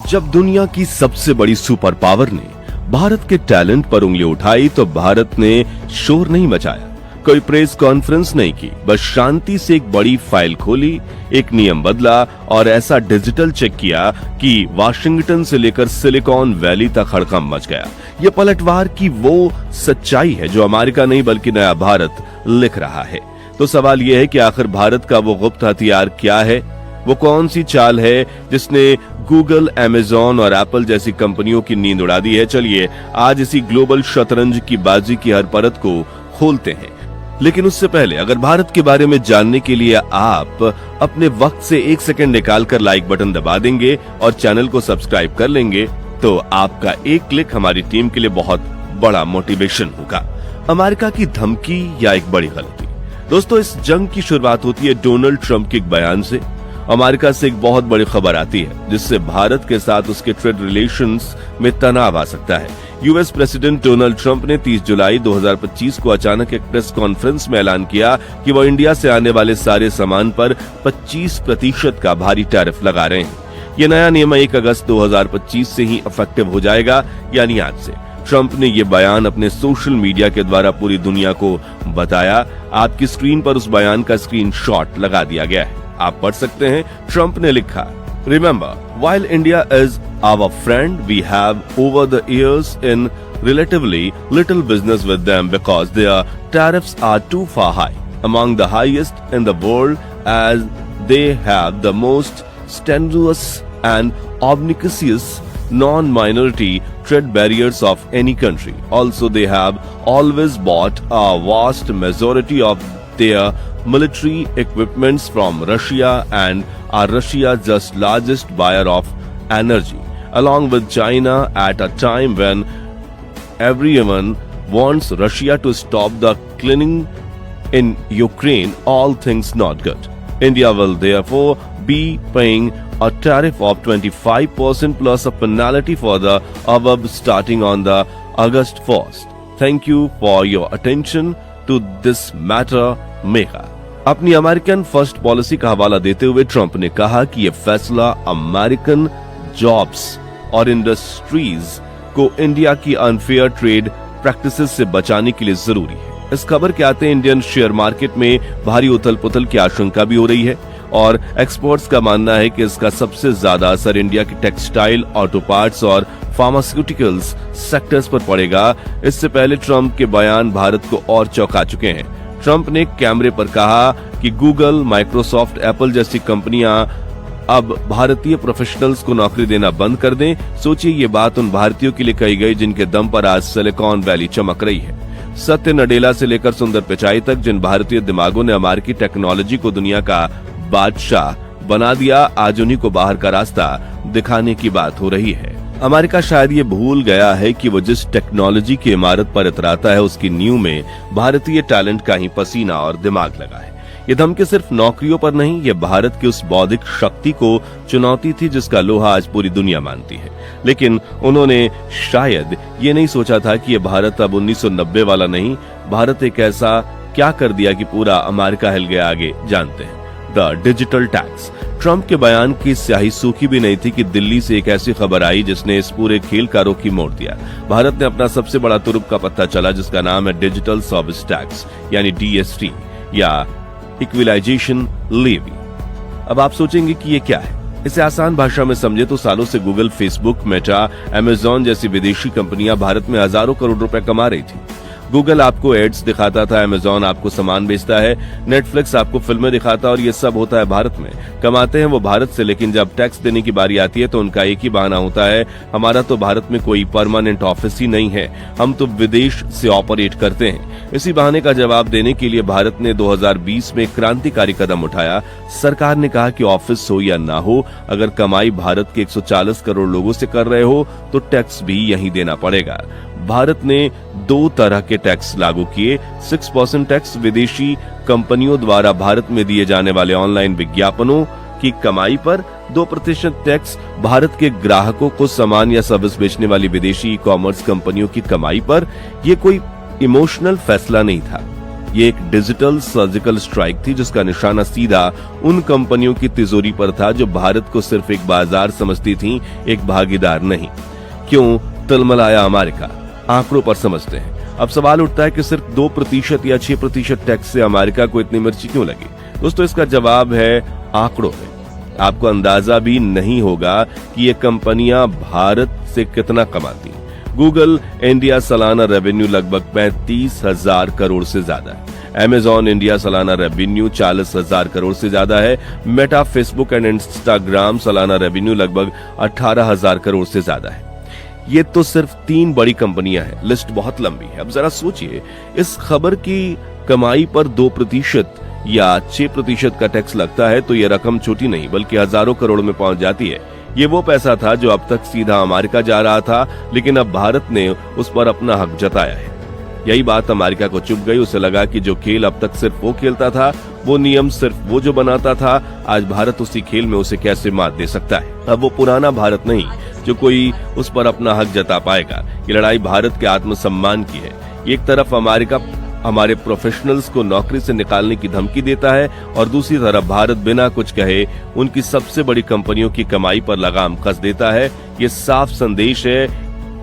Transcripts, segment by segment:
जब दुनिया की सबसे बड़ी सुपर पावर ने भारत के टैलेंट पर उंगली उठाई तो भारत ने शोर नहीं मचाया, कोई प्रेस कॉन्फ्रेंस नहीं की, बस शांति से एक बड़ी फाइल खोली, एक नियम बदला और ऐसा डिजिटल चेक किया कि वाशिंगटन से लेकर सिलिकॉन वैली तक हड़कंप मच गया। ये पलटवार की वो सच्चाई है जो अमेरिका नहीं बल्कि नया भारत लिख रहा है। तो सवाल यह है कि आखिर भारत का वो गुप्त हथियार क्या है? वो कौन सी चाल है जिसने गूगल, अमेज़न और एप्पल जैसी कंपनियों की नींद उड़ा दी है? चलिए आज इसी ग्लोबल शतरंज की बाजी की हर परत को खोलते हैं। लेकिन उससे पहले अगर भारत के बारे में जानने के लिए आप अपने वक्त से एक सेकंड निकालकर लाइक बटन दबा देंगे और चैनल को सब्सक्राइब कर लेंगे तो आपका एक क्लिक हमारी टीम के लिए बहुत बड़ा मोटिवेशन होगा। अमेरिका की धमकी या एक बड़ी गलती? दोस्तों, इस जंग की शुरुआत होती है डोनाल्ड ट्रंप के एक बयान से। अमेरिका से एक बहुत बड़ी खबर आती है जिससे भारत के साथ उसके ट्रेड रिलेशंस में तनाव आ सकता है। यूएस प्रेसिडेंट डोनाल्ड ट्रंप ने 30 जुलाई 2025 को अचानक एक प्रेस कॉन्फ्रेंस में ऐलान किया कि वो इंडिया से आने वाले सारे सामान पर 25% का भारी टैरिफ लगा रहे हैं। ये नया नियम 1 अगस्त 2025 से ही इफेक्टिव हो जाएगा, यानी आज से। ट्रंप ने ये बयान अपने सोशल मीडिया के द्वारा पूरी दुनिया को बताया। आपकी स्क्रीन पर उस बयान का स्क्रीनशॉट लगा दिया गया है, आप पढ़ सकते हैं। ट्रंप ने लिखा, Remember, while India is our friend, we have over the years in relatively little business with them because their tariffs are too far high, among the highest in the world, as they have the most strenuous and obnoxious non-minority trade barriers of any country. Also, they have always bought a vast majority of their military equipments from Russia and are Russia's just largest buyer of energy, along with China at a time when everyone wants Russia to stop the killing in Ukraine. All things not good. India will therefore be paying a tariff of 25% plus a penalty for the above starting on the August 1st. Thank you for your attention to this matter, Megha. अपनी American first policy का हवाला देते हुए Trump ने कहा कि यह फैसला अमेरिकन जॉब्स और इंडस्ट्रीज को इंडिया की अनफेयर ट्रेड प्रैक्टिसेस से बचाने के लिए जरूरी है। इस खबर के आते इंडियन शेयर मार्केट में भारी उथल पुथल की आशंका भी हो रही है और एक्सपर्ट्स का मानना है कि इसका सबसे ज्यादा असर इंडिया की टेक्सटाइल, ऑटो पार्ट्स और फार्मास्यूटिकल्स सेक्टर्स पर पड़ेगा। इससे पहले ट्रंप के बयान भारत को और चौंका चुके हैं। ट्रंप ने कैमरे पर कहा कि गूगल, माइक्रोसॉफ्ट, एप्पल जैसी कंपनियां अब भारतीय प्रोफेशनल्स को नौकरी देना बंद कर दें। सोचिए, ये बात उन भारतीयों के लिए कही गई जिनके दम पर आज सिलिकॉन वैली चमक रही है। सत्य नडेला से लेकर सुंदर पिचाई तक जिन भारतीय दिमागों ने अमेरिकी टेक्नोलॉजी को दुनिया का बादशाह बना दिया, आज उन्हीं को बाहर का रास्ता दिखाने की बात हो रही है। अमेरिका शायद ये भूल गया है कि वो जिस टेक्नोलॉजी की इमारत पर इतराता है उसकी नींव में भारतीय टैलेंट का ही पसीना और दिमाग लगा है। ये धमकी सिर्फ नौकरियों पर नहीं, ये भारत की उस बौद्धिक शक्ति को चुनौती थी जिसका लोहा आज पूरी दुनिया मानती है। लेकिन उन्होंने शायद ये नहीं सोचा था कि ये भारत अब 1990 वाला नहीं। भारत एक ऐसा क्या कर दिया कि पूरा अमेरिका हिल गया। आगे जानते हैं। The digital tax. ट्रंप के बयान की स्याही सूखी भी नहीं थी कि दिल्ली से एक ऐसी खबर आई जिसने इस पूरे खेल का रुख ही मोड़ दिया। भारत ने अपना सबसे बड़ा तुरुप का पत्ता चला जिसका नाम है डिजिटल सर्विस टैक्स यानी DST या इक्विलाइजेशन लेवी। अब आप सोचेंगे कि ये क्या है। इसे आसान भाषा में समझे तो सालों से गूगल, फेसबुक, मेटा, अमेज़न जैसी विदेशी कंपनियां भारत में हजारों करोड़ रुपए कमा रही थी। गूगल आपको एड्स दिखाता था, अमेज़न आपको सामान बेचता है, नेटफ्लिक्स आपको फिल्में दिखाता और ये सब होता है भारत में। कमाते हैं वो भारत से, लेकिन जब टैक्स देने की बारी आती है तो उनका एक ही बहाना होता है, हमारा तो भारत में कोई परमानेंट ऑफिस ही नहीं है, हम तो विदेश से ऑपरेट करते हैं। इसी बहाने का जवाब देने के लिए भारत ने 2020 में क्रांतिकारी कदम उठाया। सरकार ने कहा कि ऑफिस हो या ना हो, अगर कमाई भारत के 140 करोड़ लोगों से कर रहे हो तो टैक्स भी यहीं देना पड़ेगा। भारत ने 2 तरह के टैक्स लागू किए। 6% टैक्स विदेशी कंपनियों द्वारा भारत में दिए जाने वाले ऑनलाइन विज्ञापनों की कमाई पर, 2% टैक्स भारत के ग्राहकों को सामान या सर्विस बेचने वाली विदेशी ई कॉमर्स कंपनियों की कमाई पर। यह कोई इमोशनल फैसला नहीं था, ये एक डिजिटल सर्जिकल स्ट्राइक थी जिसका निशाना सीधा उन कंपनियों की तिजोरी पर था जो भारत को सिर्फ एक बाजार समझती थीं, एक भागीदार नहीं। क्यों तलमलाया अमेरिका? आंकड़ों पर समझते हैं। अब सवाल उठता है कि सिर्फ 2% या 6% टैक्स से अमेरिका को इतनी मिर्ची क्यों लगी? दोस्तों, इसका जवाब है आंकड़ों में। आपको अंदाजा भी नहीं होगा कि ये कंपनियां भारत से कितना कमाती हैं। गूगल इंडिया सालाना रेवेन्यू लगभग 35,000 करोड़ से ज्यादा है। अमेजॉन इंडिया सालाना रेवेन्यू 40,000 करोड़ से ज्यादा है। मेटा, फेसबुक एंड इंस्टाग्राम सालाना रेवेन्यू लगभग 18,000 करोड़ से ज्यादा है। ये तो सिर्फ 3 बड़ी कंपनियां हैं, लिस्ट बहुत लंबी है। अब जरा सोचिए, इस खबर की कमाई पर 2% या 6% का टैक्स लगता है तो ये रकम छोटी नहीं बल्कि हजारों करोड़ में पहुंच जाती है। ये वो पैसा था जो अब तक सीधा अमेरिका जा रहा था, लेकिन अब भारत ने उस पर अपना हक जताया है। यही बात अमेरिका को चुभ गई। उसे लगा कि जो खेल अब तक सिर्फ वो खेलता था, वो नियम सिर्फ वो जो बनाता था, आज भारत उसी खेल में उसे कैसे मात दे सकता है। अब वो पुराना भारत नहीं जो कोई उस पर अपना हक जता पाएगा। ये लड़ाई भारत के आत्मसम्मान की है। एक तरफ अमेरिका हमारे प्रोफेशनल्स को नौकरी से निकालने की धमकी देता है और दूसरी तरफ भारत बिना कुछ कहे उनकी सबसे बड़ी कंपनियों की कमाई पर लगाम कस देता है। ये साफ संदेश है,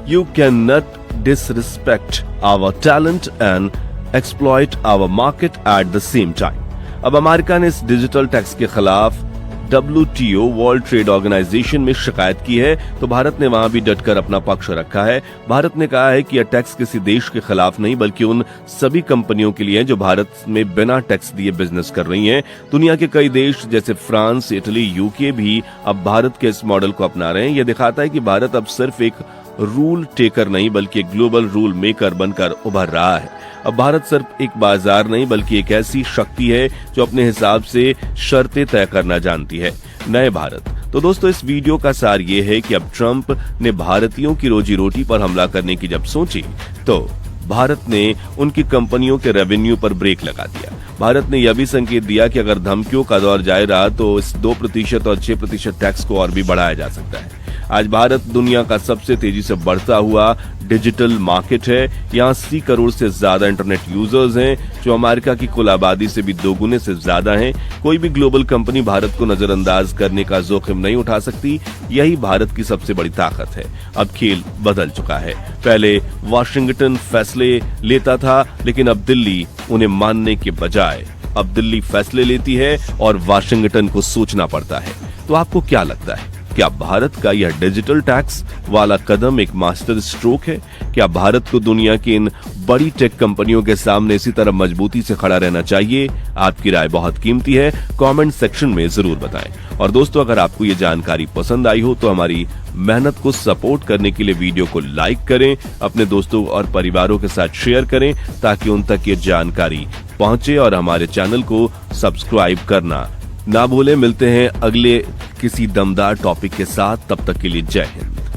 you can not disrespect our talent and exploit our market at the same time. अब अमेरिका ने इस डिजिटल टैक्स के खिलाफ WTO वर्ल्ड ट्रेड ऑर्गेनाइजेशन में शिकायत की है, तो भारत ने वहां भी डटकर अपना पक्ष रखा है। भारत ने कहा है कि यह टैक्स किसी देश के खिलाफ नहीं बल्कि उन सभी कंपनियों के लिए है जो भारत में बिना टैक्स दिए बिजनेस कर रही हैं। दुनिया के कई देश जैसे फ्रांस, इटली, UK भी अब भारत के इस मॉडल को अपना रहे हैं। यह दिखाता है कि भारत अब सिर्फ एक रूल टेकर नहीं बल्कि एक ग्लोबल रूल मेकर बनकर उभर रहा है। अब भारत सिर्फ एक बाजार नहीं बल्कि एक ऐसी शक्ति है जो अपने हिसाब से शर्तें तय करना जानती है। नए भारत। तो दोस्तों, इस वीडियो का सार ये है कि अब ट्रंप ने भारतीयों की रोजी रोटी पर हमला करने की जब सोची तो भारत ने उनकी कंपनियों के रेवेन्यू पर ब्रेक लगा दिया। भारत ने यह भी संकेत दिया कि अगर धमकियों का दौर जारी रहा तो इस 2% और 6% टैक्स को और भी बढ़ाया जा सकता है। आज भारत दुनिया का सबसे तेजी से बढ़ता हुआ डिजिटल मार्केट है। यहाँ 80 करोड़ से ज्यादा इंटरनेट यूजर्स हैं जो अमेरिका की कुल आबादी से भी 2 गुने से ज्यादा हैं। कोई भी ग्लोबल कंपनी भारत को नजरअंदाज करने का जोखिम नहीं उठा सकती। यही भारत की सबसे बड़ी ताकत है। अब खेल बदल चुका है। पहले वॉशिंगटन फैसले लेता था, लेकिन अब दिल्ली उन्हें मानने के बजाय अब दिल्ली फैसले लेती है और वॉशिंगटन को सोचना पड़ता है। तो आपको क्या लगता है, क्या भारत का यह डिजिटल टैक्स वाला कदम एक मास्टर स्ट्रोक है? क्या भारत को दुनिया की इन बड़ी टेक कंपनियों के सामने इसी तरह मजबूती से खड़ा रहना चाहिए? आपकी राय बहुत कीमती है, कमेंट सेक्शन में जरूर बताएं। और दोस्तों, अगर आपको ये जानकारी पसंद आई हो तो हमारी मेहनत को सपोर्ट करने के लिए वीडियो को लाइक करें, अपने दोस्तों और परिवारों के साथ शेयर करें ताकि उन तक ये जानकारी पहुंचे, और हमारे चैनल को सब्सक्राइब करना ना भूलें। मिलते हैं अगले किसी दमदार टॉपिक के साथ, तब तक के लिए जय हिंद।